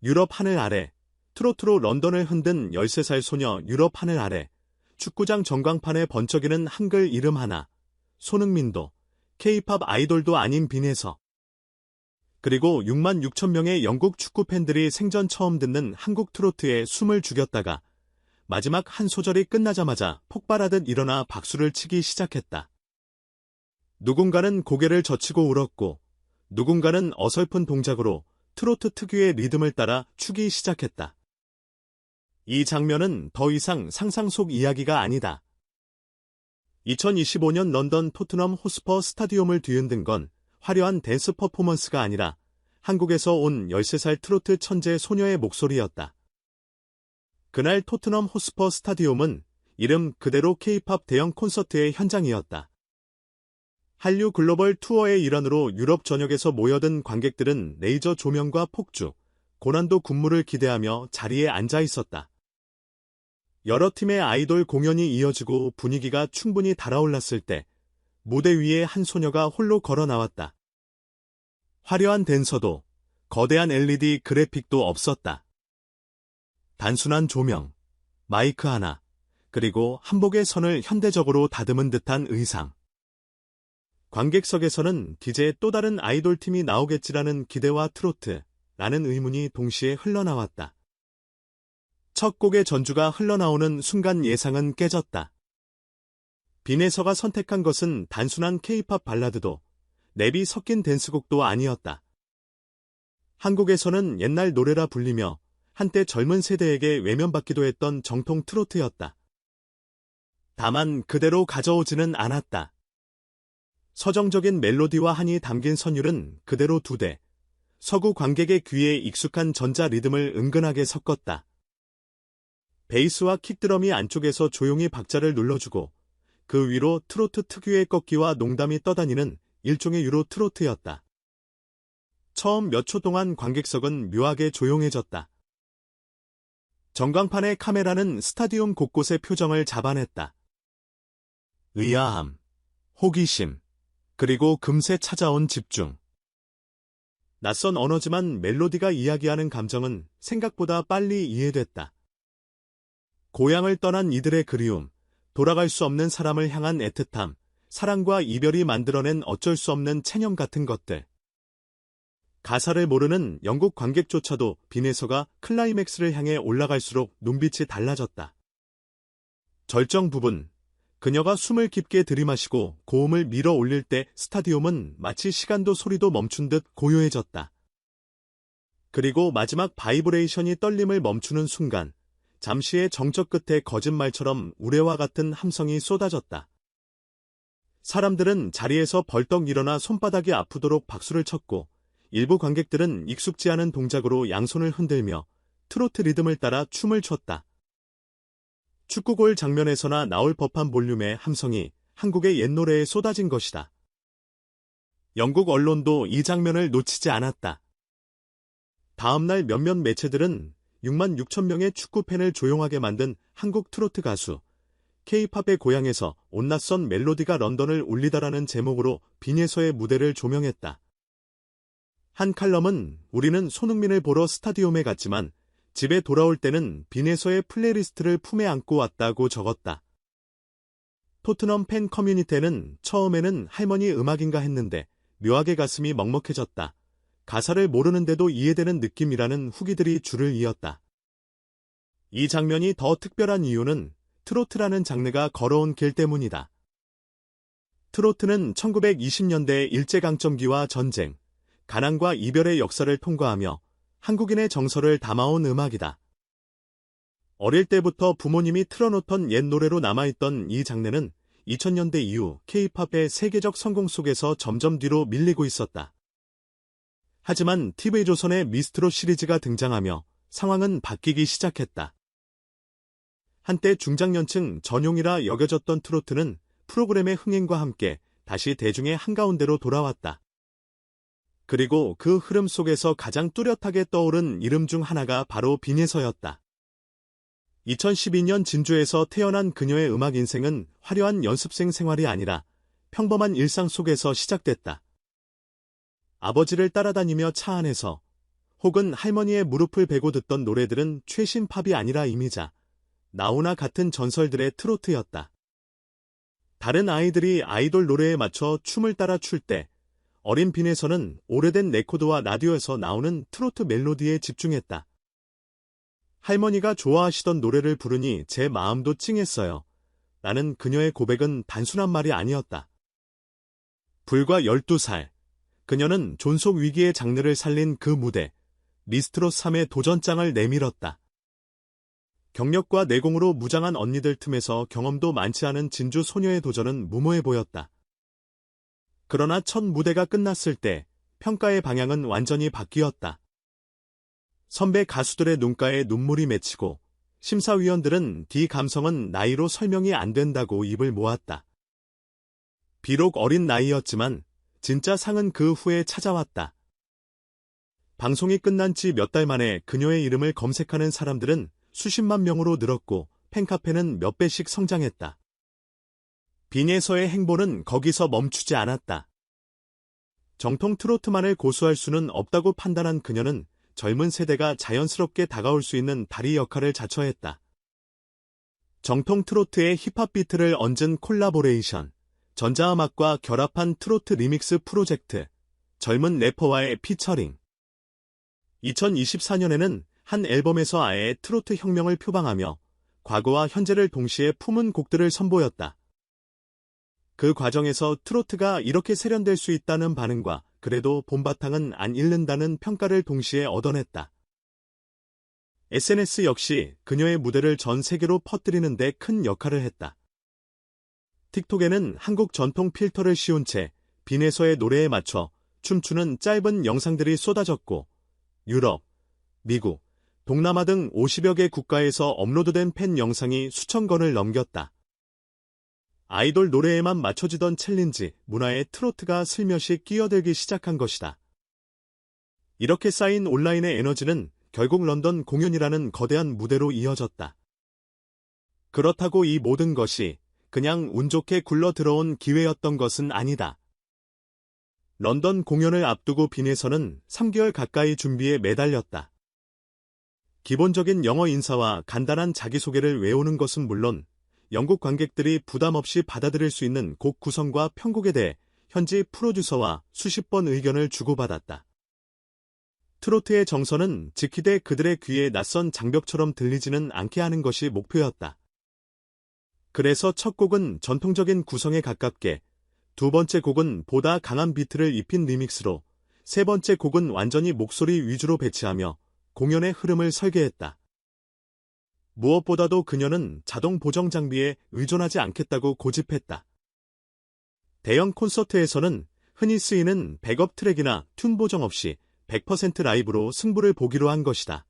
유럽 하늘 아래, 트로트로 런던을 흔든 13살 소녀 유럽 하늘 아래, 축구장 전광판에 번쩍이는 한글 이름 하나, 손흥민도, K-팝 아이돌도 아닌 빈에서. 그리고 6만 6천 명의 영국 축구 팬들이 생전 처음 듣는 한국 트로트에 숨을 죽였다가 마지막 한 소절이 끝나자마자 폭발하듯 일어나 박수를 치기 시작했다. 누군가는 고개를 젖히고 울었고 누군가는 어설픈 동작으로 트로트 특유의 리듬을 따라 추기 시작했다. 이 장면은 더 이상 상상 속 이야기가 아니다. 2025년 런던 토트넘 호스퍼 스타디움을 뒤흔든 건 화려한 댄스 퍼포먼스가 아니라 한국에서 온 13살 트로트 천재 소녀의 목소리였다. 그날 토트넘 호스퍼 스타디움은 이름 그대로 K-팝 대형 콘서트의 현장이었다. 한류 글로벌 투어의 일환으로 유럽 전역에서 모여든 관객들은 레이저 조명과 폭죽, 고난도 군무를 기대하며 자리에 앉아 있었다. 여러 팀의 아이돌 공연이 이어지고 분위기가 충분히 달아올랐을 때 무대 위에 한 소녀가 홀로 걸어 나왔다. 화려한 댄서도 거대한 LED 그래픽도 없었다. 단순한 조명, 마이크 하나, 그리고 한복의 선을 현대적으로 다듬은 듯한 의상. 관객석에서는 이제 또 다른 아이돌 팀이 나오겠지라는 기대와 트로트라는 의문이 동시에 흘러나왔다. 첫 곡의 전주가 흘러나오는 순간 예상은 깨졌다. 빈에서가 선택한 것은 단순한 K-팝 발라드도 랩이 섞인 댄스곡도 아니었다. 한국에서는 옛날 노래라 불리며 한때 젊은 세대에게 외면받기도 했던 정통 트로트였다. 다만 그대로 가져오지는 않았다. 서정적인 멜로디와 한이 담긴 선율은 그대로 2대, 서구 관객의 귀에 익숙한 전자 리듬을 은근하게 섞었다. 베이스와 킥드럼이 안쪽에서 조용히 박자를 눌러주고 그 위로 트로트 특유의 꺾기와 농담이 떠다니는 일종의 유로 트로트였다. 처음 몇 초 동안 관객석은 묘하게 조용해졌다. 전광판의 카메라는 스타디움 곳곳의 표정을 잡아냈다. 의아함, 호기심, 그리고 금세 찾아온 집중. 낯선 언어지만 멜로디가 이야기하는 감정은 생각보다 빨리 이해됐다. 고향을 떠난 이들의 그리움, 돌아갈 수 없는 사람을 향한 애틋함, 사랑과 이별이 만들어낸 어쩔 수 없는 체념 같은 것들. 가사를 모르는 영국 관객조차도 빈에서가 클라이맥스를 향해 올라갈수록 눈빛이 달라졌다. 절정 부분, 그녀가 숨을 깊게 들이마시고 고음을 밀어 올릴 때 스타디움은 마치 시간도 소리도 멈춘 듯 고요해졌다. 그리고 마지막 바이브레이션이 떨림을 멈추는 순간, 잠시의 정적 끝에 거짓말처럼 우레와 같은 함성이 쏟아졌다. 사람들은 자리에서 벌떡 일어나 손바닥이 아프도록 박수를 쳤고 일부 관객들은 익숙지 않은 동작으로 양손을 흔들며 트로트 리듬을 따라 춤을 췄다. 축구골 장면에서나 나올 법한 볼륨의 함성이 한국의 옛 노래에 쏟아진 것이다. 영국 언론도 이 장면을 놓치지 않았다. 다음날 몇몇 매체들은 6만 6천 명의 축구팬을 조용하게 만든 한국 트로트 가수, K-팝의 고향에서 온낯선 멜로디가 런던을 울리다라는 제목으로 빈에서의 무대를 조명했다. 한 칼럼은 우리는 손흥민을 보러 스타디움에 갔지만 집에 돌아올 때는 빈에서의 플레이리스트를 품에 안고 왔다고 적었다. 토트넘 팬 커뮤니티는 처음에는 할머니 음악인가 했는데 묘하게 가슴이 먹먹해졌다. 가사를 모르는데도 이해되는 느낌이라는 후기들이 줄을 이었다. 이 장면이 더 특별한 이유는 트로트라는 장르가 걸어온 길 때문이다. 트로트는 1920년대의 일제강점기와 전쟁, 가난과 이별의 역사를 통과하며 한국인의 정서를 담아온 음악이다. 어릴 때부터 부모님이 틀어놓던 옛 노래로 남아있던 이 장르는 2000년대 이후 K-팝의 세계적 성공 속에서 점점 뒤로 밀리고 있었다. 하지만 TV조선의 미스트롯 시리즈가 등장하며 상황은 바뀌기 시작했다. 한때 중장년층 전용이라 여겨졌던 트로트는 프로그램의 흥행과 함께 다시 대중의 한가운데로 돌아왔다. 그리고 그 흐름 속에서 가장 뚜렷하게 떠오른 이름 중 하나가 바로 빈에서였다. 2012년 진주에서 태어난 그녀의 음악 인생은 화려한 연습생 생활이 아니라 평범한 일상 속에서 시작됐다. 아버지를 따라다니며 차 안에서 혹은 할머니의 무릎을 베고 듣던 노래들은 최신 팝이 아니라 이미자, 나훈아 같은 전설들의 트로트였다. 다른 아이들이 아이돌 노래에 맞춰 춤을 따라 출 때 어린 빈에서는 오래된 레코드와 라디오에서 나오는 트로트 멜로디에 집중했다. 할머니가 좋아하시던 노래를 부르니 제 마음도 찡했어요. 라는 그녀의 고백은 단순한 말이 아니었다. 불과 12살, 그녀는 존속 위기의 장르를 살린 그 무대, 미스트롯 3의 도전장을 내밀었다. 경력과 내공으로 무장한 언니들 틈에서 경험도 많지 않은 진주 소녀의 도전은 무모해 보였다. 그러나 첫 무대가 끝났을 때 평가의 방향은 완전히 바뀌었다. 선배 가수들의 눈가에 눈물이 맺히고 심사위원들은 이 감성은 나이로 설명이 안 된다고 입을 모았다. 비록 어린 나이였지만 진짜 상은 그 후에 찾아왔다. 방송이 끝난 지 몇 달 만에 그녀의 이름을 검색하는 사람들은 수십만 명으로 늘었고 팬카페는 몇 배씩 성장했다. 빈에서의 행보는 거기서 멈추지 않았다. 정통 트로트만을 고수할 수는 없다고 판단한 그녀는 젊은 세대가 자연스럽게 다가올 수 있는 다리 역할을 자처했다. 정통 트로트의 힙합 비트를 얹은 콜라보레이션, 전자음악과 결합한 트로트 리믹스 프로젝트, 젊은 래퍼와의 피처링. 2024년에는 한 앨범에서 아예 트로트 혁명을 표방하며 과거와 현재를 동시에 품은 곡들을 선보였다. 그 과정에서 트로트가 이렇게 세련될 수 있다는 반응과 그래도 봄바탕은 안 잃는다는 평가를 동시에 얻어냈다. SNS 역시 그녀의 무대를 전 세계로 퍼뜨리는 데 큰 역할을 했다. 틱톡에는 한국 전통 필터를 씌운 채 빈에서의 노래에 맞춰 춤추는 짧은 영상들이 쏟아졌고 유럽, 미국, 동남아 등 50여 개 국가에서 업로드된 팬 영상이 수천 건을 넘겼다. 아이돌 노래에만 맞춰지던 챌린지, 문화에 트로트가 슬며시 끼어들기 시작한 것이다. 이렇게 쌓인 온라인의 에너지는 결국 런던 공연이라는 거대한 무대로 이어졌다. 그렇다고 이 모든 것이 그냥 운 좋게 굴러 들어온 기회였던 것은 아니다. 런던 공연을 앞두고 빈에서는 3개월 가까이 준비에 매달렸다. 기본적인 영어 인사와 간단한 자기소개를 외우는 것은 물론 영국 관객들이 부담 없이 받아들일 수 있는 곡 구성과 편곡에 대해 현지 프로듀서와 수십 번 의견을 주고받았다. 트로트의 정서는 지키되 그들의 귀에 낯선 장벽처럼 들리지는 않게 하는 것이 목표였다. 그래서 첫 곡은 전통적인 구성에 가깝게, 두 번째 곡은 보다 강한 비트를 입힌 리믹스로, 세 번째 곡은 완전히 목소리 위주로 배치하며 공연의 흐름을 설계했다. 무엇보다도 그녀는 자동 보정 장비에 의존하지 않겠다고 고집했다. 대형 콘서트에서는 흔히 쓰이는 백업 트랙이나 튠 보정 없이 100% 라이브로 승부를 보기로 한 것이다.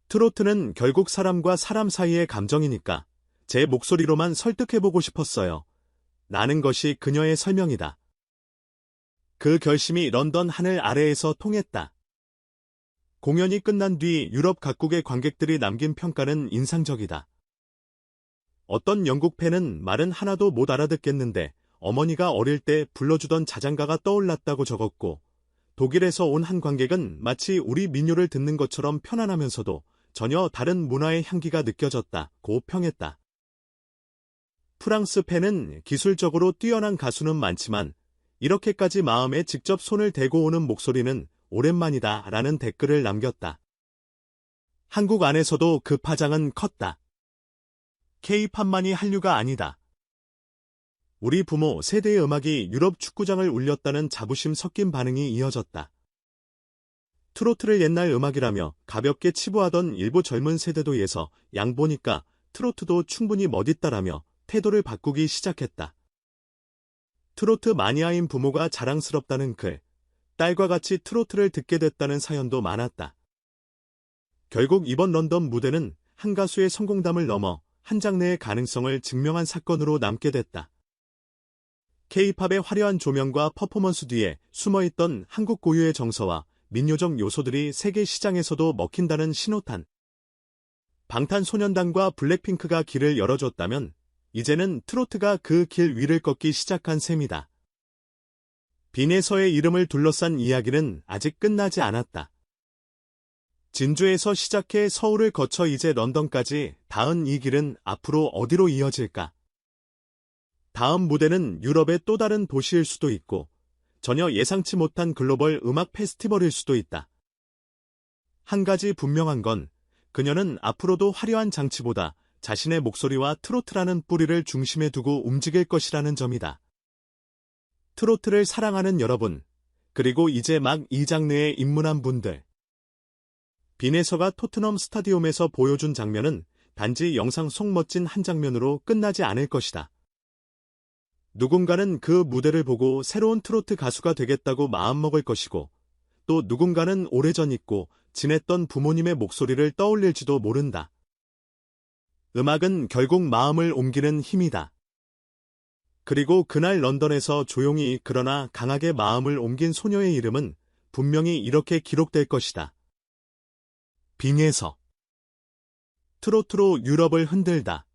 트로트는 결국 사람과 사람 사이의 감정이니까 제 목소리로만 설득해보고 싶었어요. 라는 것이 그녀의 설명이다. 그 결심이 런던 하늘 아래에서 통했다. 공연이 끝난 뒤 유럽 각국의 관객들이 남긴 평가는 인상적이다. 어떤 영국 팬은 말은 하나도 못 알아듣겠는데 어머니가 어릴 때 불러주던 자장가가 떠올랐다고 적었고, 독일에서 온 한 관객은 마치 우리 민요를 듣는 것처럼 편안하면서도 전혀 다른 문화의 향기가 느껴졌다고 평했다. 프랑스 팬은 기술적으로 뛰어난 가수는 많지만 이렇게까지 마음에 직접 손을 대고 오는 목소리는 오랜만이다 라는 댓글을 남겼다. 한국 안에서도 그 파장은 컸다. K-팝만이 한류가 아니다. 우리 부모 세대의 음악이 유럽 축구장을 울렸다는 자부심 섞인 반응이 이어졌다. 트로트를 옛날 음악이라며 가볍게 치부하던 일부 젊은 세대도 예서 양보니까 트로트도 충분히 멋있다라며 태도를 바꾸기 시작했다. 트로트 마니아인 부모가 자랑스럽다는 글, 딸과 같이 트로트를 듣게 됐다는 사연도 많았다. 결국 이번 런던 무대는 한 가수의 성공담을 넘어 한 장르의 가능성을 증명한 사건으로 남게 됐다. K-팝의 화려한 조명과 퍼포먼스 뒤에 숨어있던 한국 고유의 정서와 민요적 요소들이 세계 시장에서도 먹힌다는 신호탄. 방탄소년단과 블랙핑크가 길을 열어줬다면 이제는 트로트가 그 길 위를 걷기 시작한 셈이다. 빈에서의 이름을 둘러싼 이야기는 아직 끝나지 않았다. 진주에서 시작해 서울을 거쳐 이제 런던까지 닿은 이 길은 앞으로 어디로 이어질까? 다음 무대는 유럽의 또 다른 도시일 수도 있고, 전혀 예상치 못한 글로벌 음악 페스티벌일 수도 있다. 한 가지 분명한 건 그녀는 앞으로도 화려한 장치보다 자신의 목소리와 트로트라는 뿌리를 중심에 두고 움직일 것이라는 점이다. 트로트를 사랑하는 여러분, 그리고 이제 막 이 장르에 입문한 분들. 빈에서가 토트넘 스타디움에서 보여준 장면은 단지 영상 속 멋진 한 장면으로 끝나지 않을 것이다. 누군가는 그 무대를 보고 새로운 트로트 가수가 되겠다고 마음먹을 것이고, 또 누군가는 오래전 잊고 지냈던 부모님의 목소리를 떠올릴지도 모른다. 음악은 결국 마음을 옮기는 힘이다. 그리고 그날 런던에서 조용히 그러나 강하게 마음을 옮긴 소녀의 이름은 분명히 이렇게 기록될 것이다. 빙에서 트로트로 유럽을 흔들다.